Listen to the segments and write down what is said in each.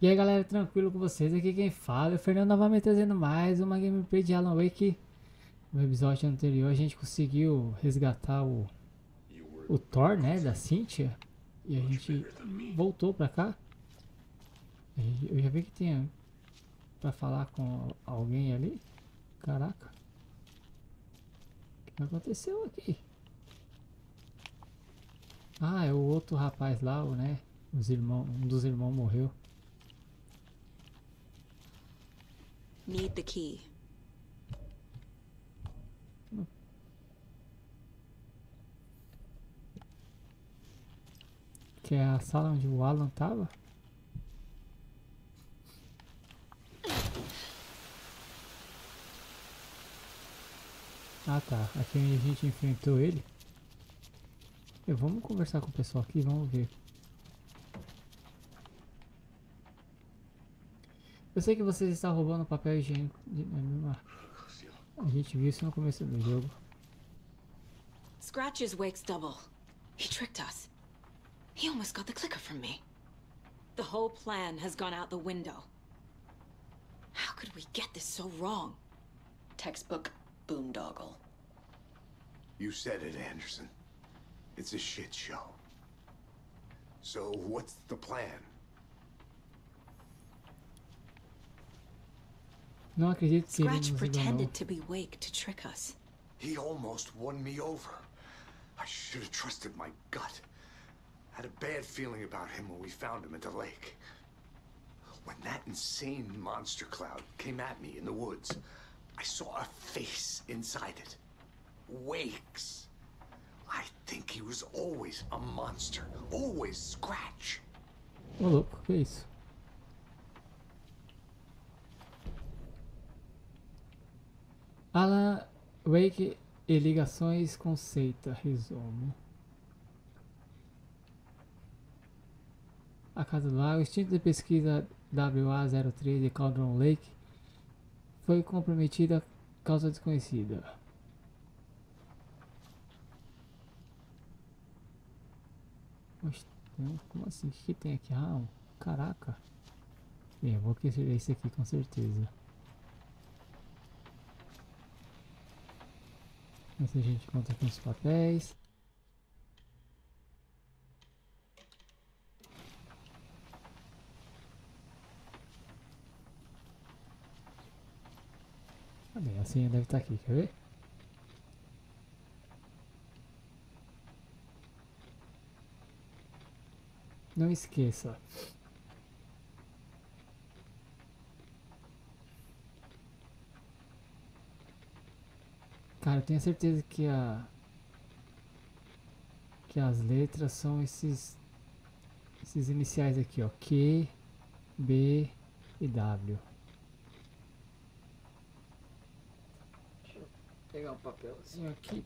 E aí galera, tranquilo com vocês? Aqui quem fala é o Fernando, novamente trazendo mais uma gameplay de Alan Wake. No episódio anterior a gente conseguiu resgatar o Thor, né, da Cynthia. E a gente voltou pra cá. Eu já vi que tinha pra falar com alguém ali. Caraca. O que aconteceu aqui? Ah, é o outro rapaz lá, né? Um dos irmãos morreu. Need the key. Que é a sala onde o Alan tava. Ah tá, aqui onde a gente enfrentou ele. Vamos conversar com o pessoal aqui, vamos ver. Eu sei que vocês estão roubando papel higiênico. A gente viu isso no começo do jogo. Scratch is Wake's double. He tricked us. He almost got the clicker from me. The whole plan has gone out the window. How could we get this so wrong? Textbook boondoggle. You said it, Anderson. It's a shit show. So what's the plan? Não acredito que ele Scratch nos enganou. pretended to be Wake to trick us. He almost won me over. I should have trusted my gut. I had a bad feeling about him when we found him at the lake. When that insane monster cloud came at me in the woods, I saw a face inside it. Wake's. I think he was always a monster. Always Scratch. Ô louco, que é isso? Alan Wake e ligações com seita, resumo. A Casa do Lago, instinto de pesquisa WA03 de Cauldron Lake foi comprometida causa desconhecida. Oxe, como assim? O que tem aqui? Ah, caraca. Bem, eu vou querer esse aqui com certeza. Ver se a gente encontra aqui os papéis. Ah, bem, a senha deve estar aqui, quer ver? Não esqueça. Cara, eu tenho certeza que as letras são esses iniciais aqui, ó, Q, B e W. Deixa eu pegar um papelzinho aqui.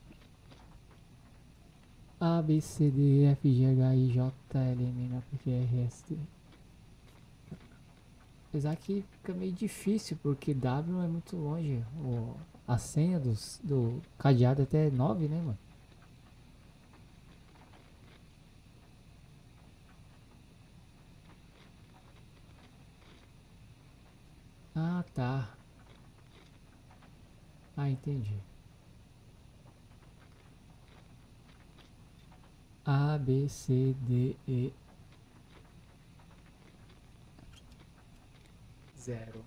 A, B, C, D, E, F, G, H, I, J, L, M, N, O, P, Q, R, S, T. Apesar que fica meio difícil, porque W é muito longe. A senha do cadeado até 9, né, mano? Ah, tá. Ah, entendi. A, B, C, D, E. 0.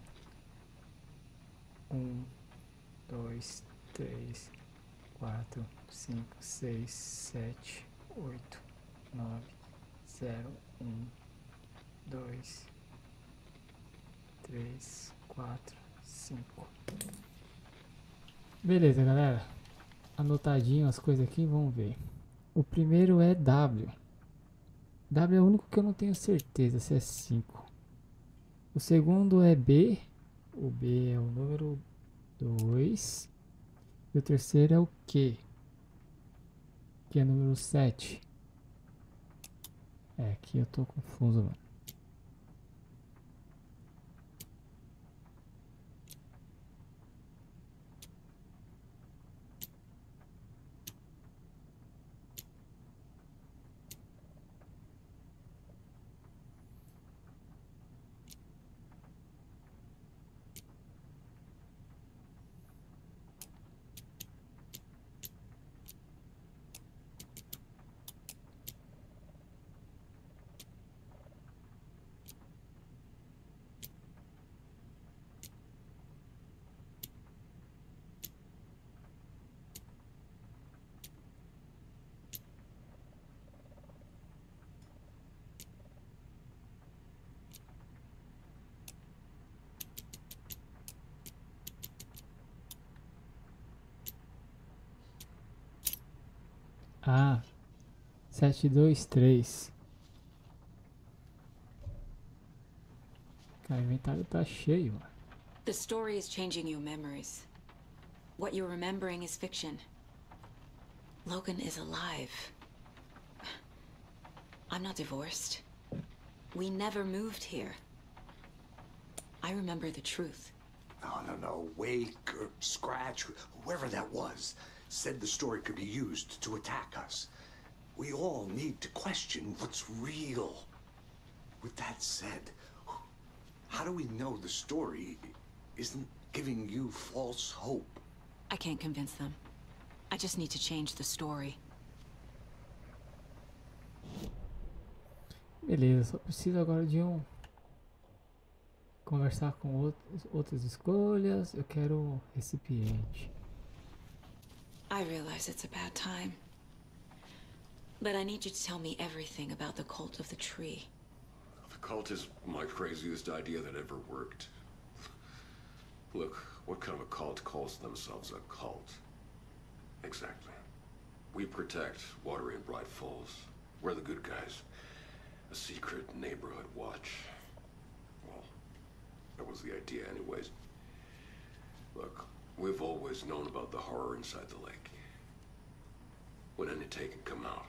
1, 2, 3, 4, 5, 6, 7, 8, 9, 0, 1, 2, 3, 4, 5. Beleza, galera. Anotadinho as coisas aqui, vamos ver. O primeiro é W. W é o único que eu não tenho certeza se é 5. O segundo é B. O B é o número 2. E o terceiro é o Q, que é o número 7. É, aqui eu tô confuso, mano. Ah, 723. Cara, o inventário tá cheio, mano. The story is changing your memories. What you're remembering is fiction. Logan is alive. I'm not divorced. We never moved here. I remember the truth. No. Wake or Scratch, whoever that was, said the story could be used to attack us. We all need to question what's real. With that said, how do we know the story isn't giving you false hope? I can't convince them. I just need to change the story. Beleza, só preciso agora de conversar com outras escolhas. Eu quero recipiente. I realize it's a bad time. But I need you to tell me everything about the cult of the tree. The cult is my craziest idea that ever worked. Look, what kind of a cult calls themselves a cult? Exactly. We protect Water in Bright Falls. We're the good guys. A secret neighborhood watch. Well, that was the idea anyways. Look, we've always known about the horror inside the lake. When any Taken come out,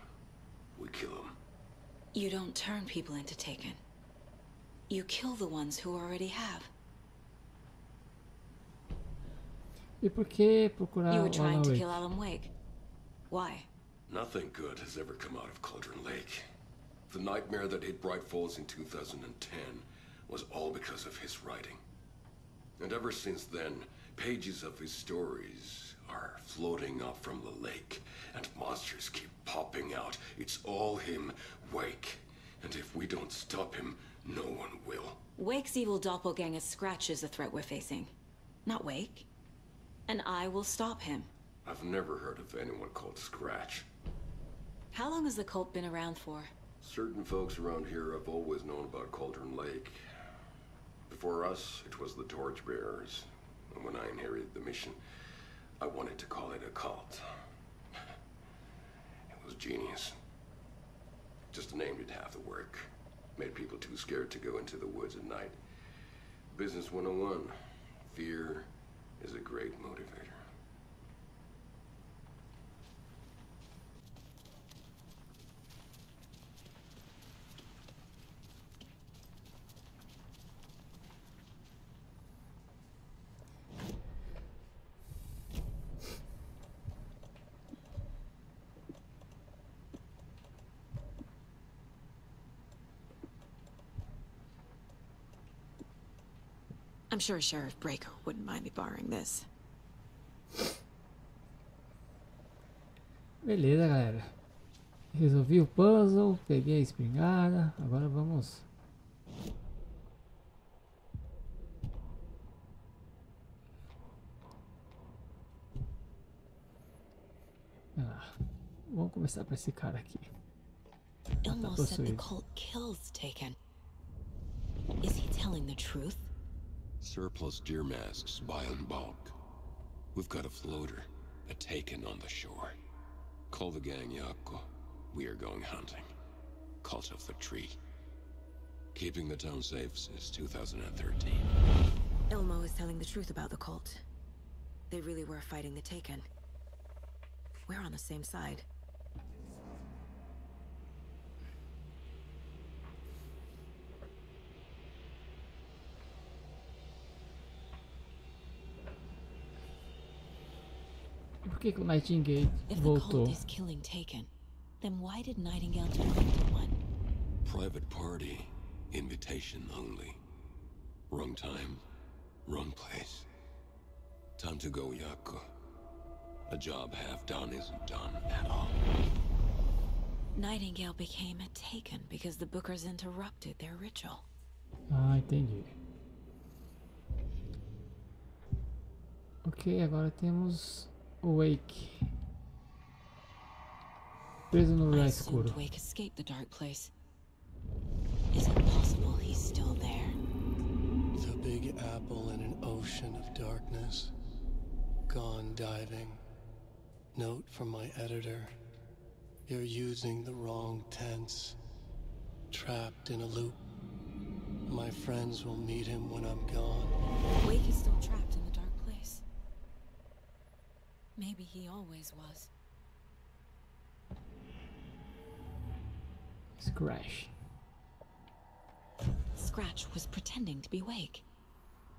we kill them. You don't turn people into Taken. You kill the ones who already have. E por que procurar You were trying to Wake? kill Alan Wake. Why? Nothing good has ever come out of Cauldron Lake. The nightmare that hit Bright Falls in 2010 was all because of his writing. And ever since then, pages of his stories are floating up from the lake, and monsters keep popping out. It's all him, Wake. And if we don't stop him, no one will. Wake's evil doppelganger Scratch is the threat we're facing. Not Wake. And I will stop him. I've never heard of anyone called Scratch. How long has the cult been around for? Certain folks around here have always known about Cauldron Lake. Before us, it was the Torchbearers. And when I inherited the mission, I wanted to call it a cult. It was genius. Just a name did half the work. Made people too scared to go into the woods at night. Business 101. Fear is a great motivator. I'm sure Sheriff Breaker wouldn't mind me borrowing this. Beleza, galera. Resolvi o puzzle, peguei a espingarda. Agora vamos. Vamos começar por esse cara aqui. Ilmo said the cult kills Taken. Is he telling the truth? Surplus deer masks buy in bulk. We've got a floater, a Taken on the shore. Call the gang Yako. We are going hunting. Cult of the tree. Keeping the town safe since 2013. Ilmo is telling the truth about the cult. They really were fighting the Taken. We're on the same side. Por que o Nightingale If the voltou? cult is killing Taken, then why did Nightingale turn into one? Private party. Invitation only. Wrong time. Wrong place. Time to go, Yako. A job half done isn't done at all. Nightingale became a Taken because the Bookers interrupted their ritual. Ah, entendi. Ok, agora temos o Wake. Preso no I lugar assumed escuro. Wake escaped the dark place. Is it possible he's still there? The big apple in an ocean of darkness. Gone diving. Note from my editor. You're using the wrong tense. Trapped in a loop. My friends will meet him when I'm gone. Wake is still trapped in the dark place. Maybe he always was. Scratch. Scratch was pretending to be Wake.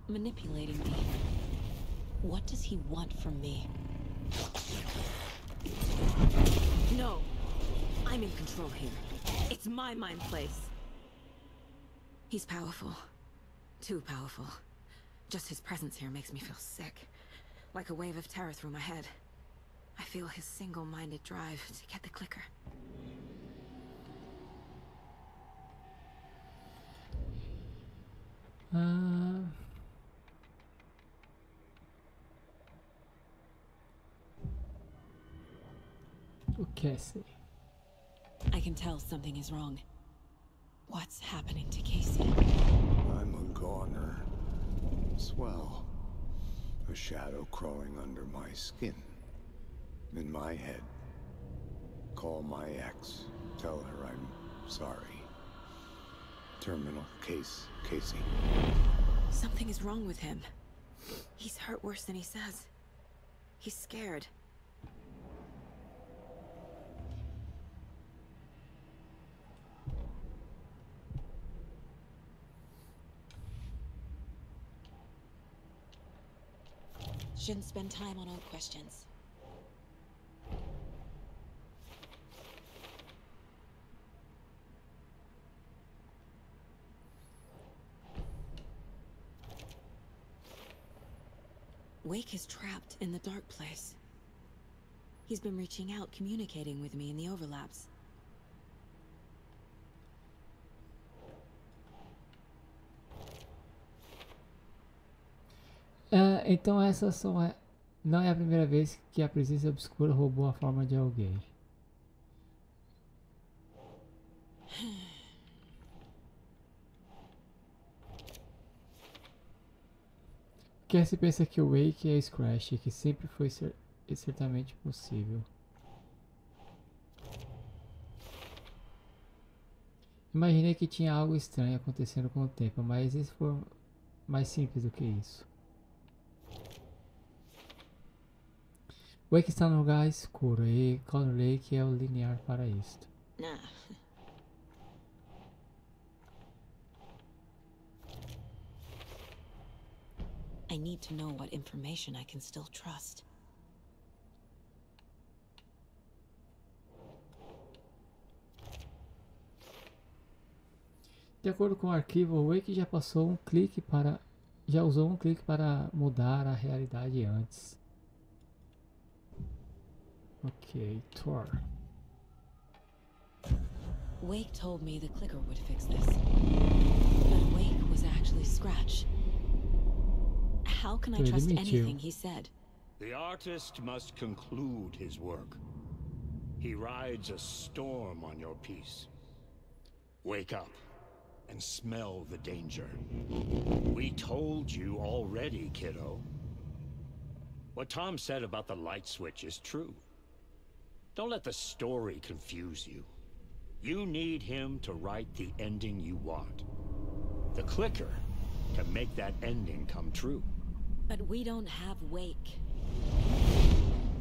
Manipulating me. What does he want from me? No! I'm in control here. It's my mind place. He's powerful. Too powerful. Just his presence here makes me feel sick. Like a wave of terror through my head. I feel his single-minded drive to get the clicker. Okay, see. I can tell something is wrong. What's happening to Casey? I'm a goner. Swell. A shadow crawling under my skin. In my head. Call my ex. Tell her I'm sorry. Terminal case, Casey. Something is wrong with him. He's hurt worse than he says. He's scared. Shouldn't spend time on old questions. Wake is trapped in the dark place. He's been reaching out, communicating with me in the overlaps. Então não é a primeira vez que a presença obscura roubou a forma de alguém. Porque se pensa que o Wake é Scratch, que sempre foi certamente possível. Imaginei que tinha algo estranho acontecendo com o tempo, mas isso foi mais simples do que isso. Wake está num lugar escuro e Cano Lake é o linear para isto. Nah. I need to know what information I can still trust. De acordo com o arquivo, o Wake já usou um clique para mudar a realidade antes. Ok, Thor. Wake told me the clicker would fix this. But Wake was actually Scratch. How can I trust anything he said? The artist must conclude his work. He rides a storm on your piece. Wake up and smell the danger. We told you already, kiddo. What Tom said about the light switch is true. Don't let the story confuse you. You need him to write the ending you want. The clicker can make that ending come true. But we don't have Wake.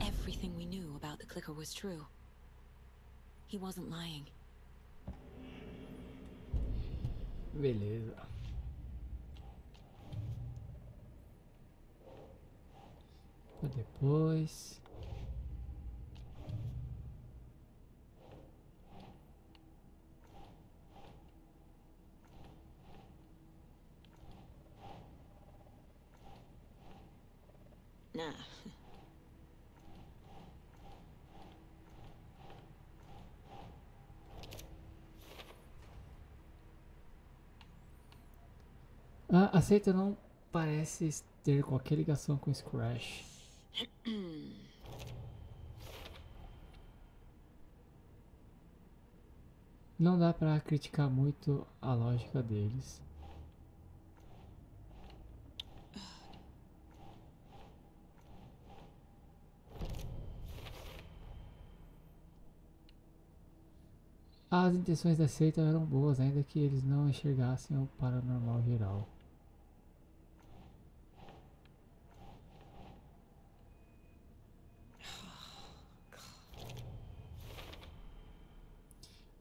Everything we knew about the clicker was true. He wasn't lying. Beleza. Depois. Nah. A seita não parece ter qualquer ligação com Scratch. Não dá pra criticar muito a lógica deles. As intenções da seita eram boas, ainda que eles não enxergassem o paranormal geral.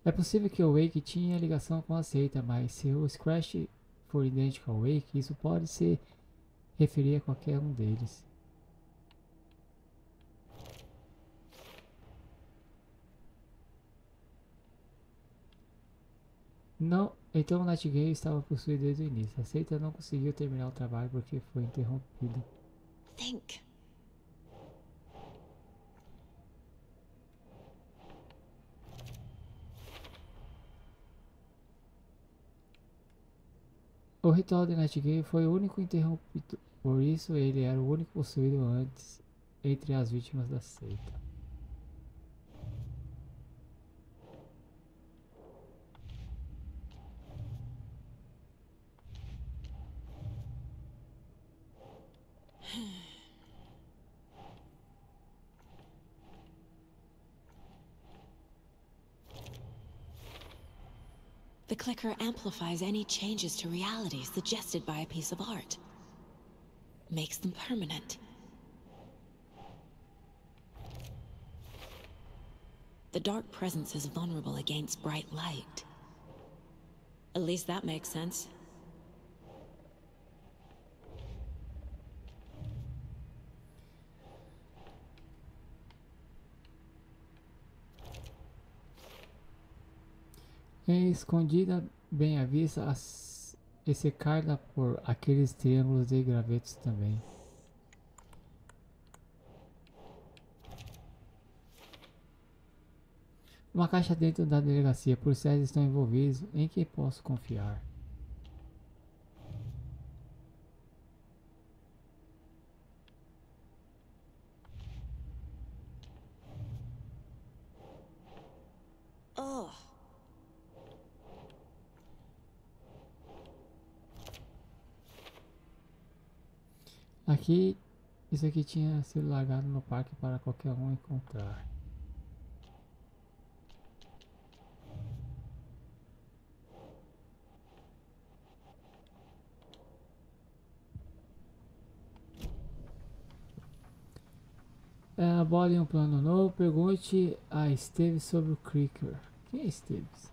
É possível que o Wake tinha ligação com a seita, mas se o Scratch for idêntico ao Wake, isso pode se referir a qualquer um deles. Não, então o Nightingale estava possuído desde o início. A seita não conseguiu terminar o trabalho porque foi interrompido. Think. O ritual de Nightingale foi o único interrompido, por isso ele era o único possuído antes entre as vítimas da seita. The clicker amplifies any changes to reality suggested by a piece of art. Makes them permanent. The dark presence is vulnerable against bright light. At least that makes sense. É escondida bem à vista e cercada por aqueles triângulos de gravetos também. Uma caixa dentro da delegacia, policiais estão envolvidos, em quem posso confiar? Oh. Aqui, isso aqui tinha sido largado no parque para qualquer um encontrar. Abole um plano novo. Pergunte a Esteves sobre o clicker. Quem é Esteves?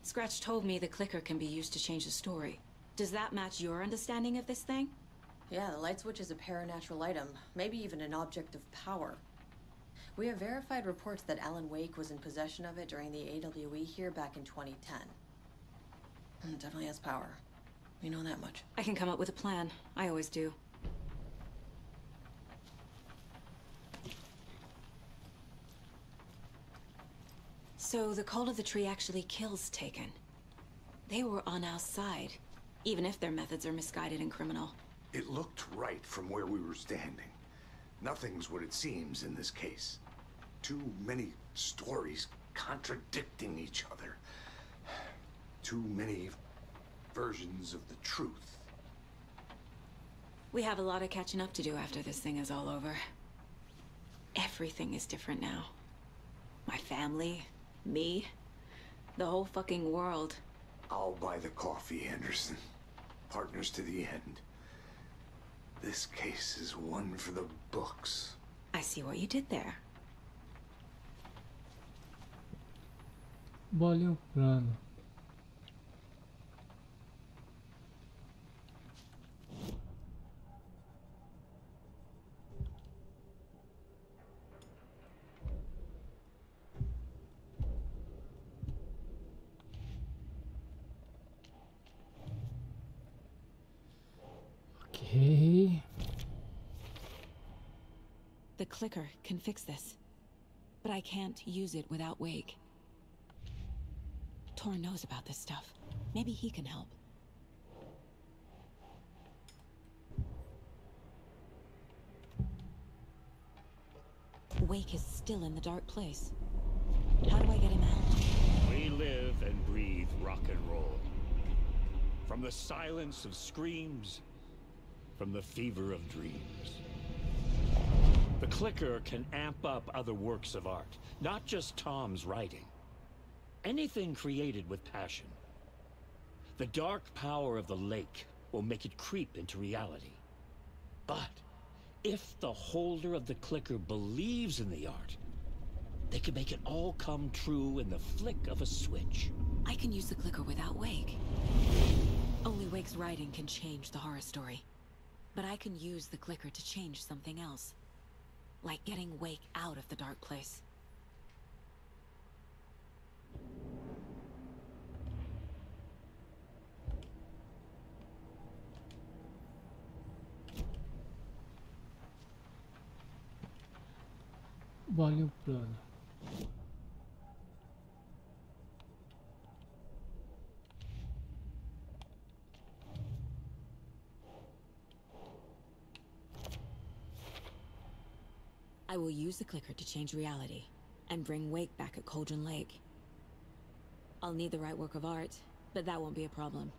Scratch told me the clicker can be used to change the story. Does that match your understanding of this thing? Yeah, the light switch is a paranatural item, maybe even an object of power. We have verified reports that Alan Wake was in possession of it during the AWE here back in 2010. It definitely has power. We know that much. I can come up with a plan. I always do. So the cult of the tree actually kills Taken. They were on our side, even if their methods are misguided and criminal. It looked right from where we were standing. Nothing's what it seems in this case. Too many stories contradicting each other. Too many versions of the truth. We have a lot of catching up to do after this thing is all over. Everything is different now. My family, me, the whole fucking world. I'll buy the coffee, Anderson. Partners to the end. This case is one for the books. I see what you did there. Bole um plano. Okay. The clicker can fix this, but I can't use it without Wake. Tor knows about this stuff. Maybe he can help. Wake is still in the dark place. How do I get him out? We live and breathe rock and roll. From the silence of screams, from the fever of dreams. The clicker can amp up other works of art, not just Tom's writing. Anything created with passion. The dark power of the lake will make it creep into reality. But if the holder of the clicker believes in the art, they can make it all come true in the flick of a switch. I can use the clicker without Wake. Only Wake's writing can change the horror story. But I can use the clicker to change something else. Like getting Wake out of the dark place. Volume plano. I will use the clicker to change reality and bring Wake back at Cauldron Lake. I'll need the right work of art, but that won't be a problem.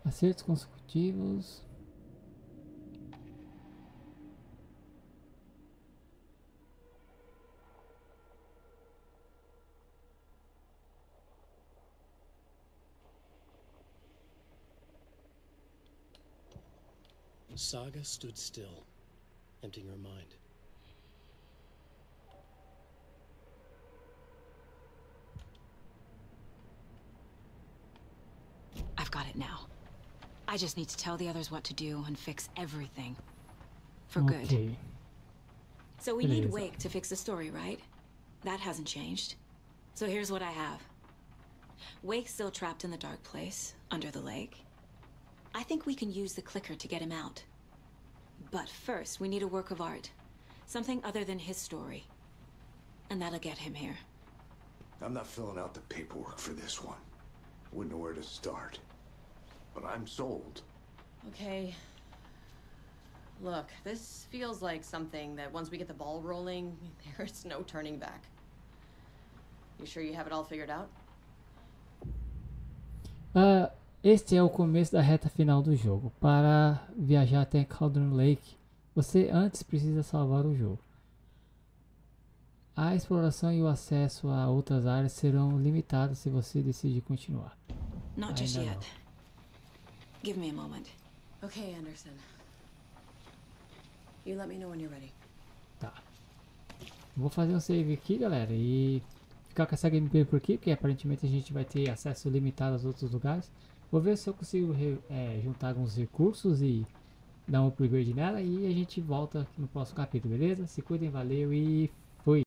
Acertos consecutivos. Saga stood still, emptying her mind. I've got it now. I just need to tell the others what to do and fix everything. For good. Ok. So we need Beleza. Wake to fix the story, right? That hasn't changed. So here's what I have. Wake's still trapped in the dark place, under the lake. I think we can use the clicker to get him out. But first, we need a work of art. Something other than his story. And that'll get him here. I'm not filling out the paperwork for this one. Wouldn't know where to start. But I'm sold. Okay. Look, this feels like something that once we get the ball rolling, there's no turning back. You sure you have it all figured out? Este é o começo da reta final do jogo. Para viajar até Cauldron Lake, você antes precisa salvar o jogo. A exploração e o acesso a outras áreas serão limitados se você decidir continuar. Not just Ainda yet. não. Give me a moment. Okay, Anderson. You let me know when you're ready. Tá. Vou fazer um save aqui, galera, e ficar com essa gameplay por aqui, porque aparentemente a gente vai ter acesso limitado aos outros lugares. Vou ver se eu consigo juntar alguns recursos e dar um upgrade nela, e a gente volta aqui no próximo capítulo, beleza? Se cuidem, valeu e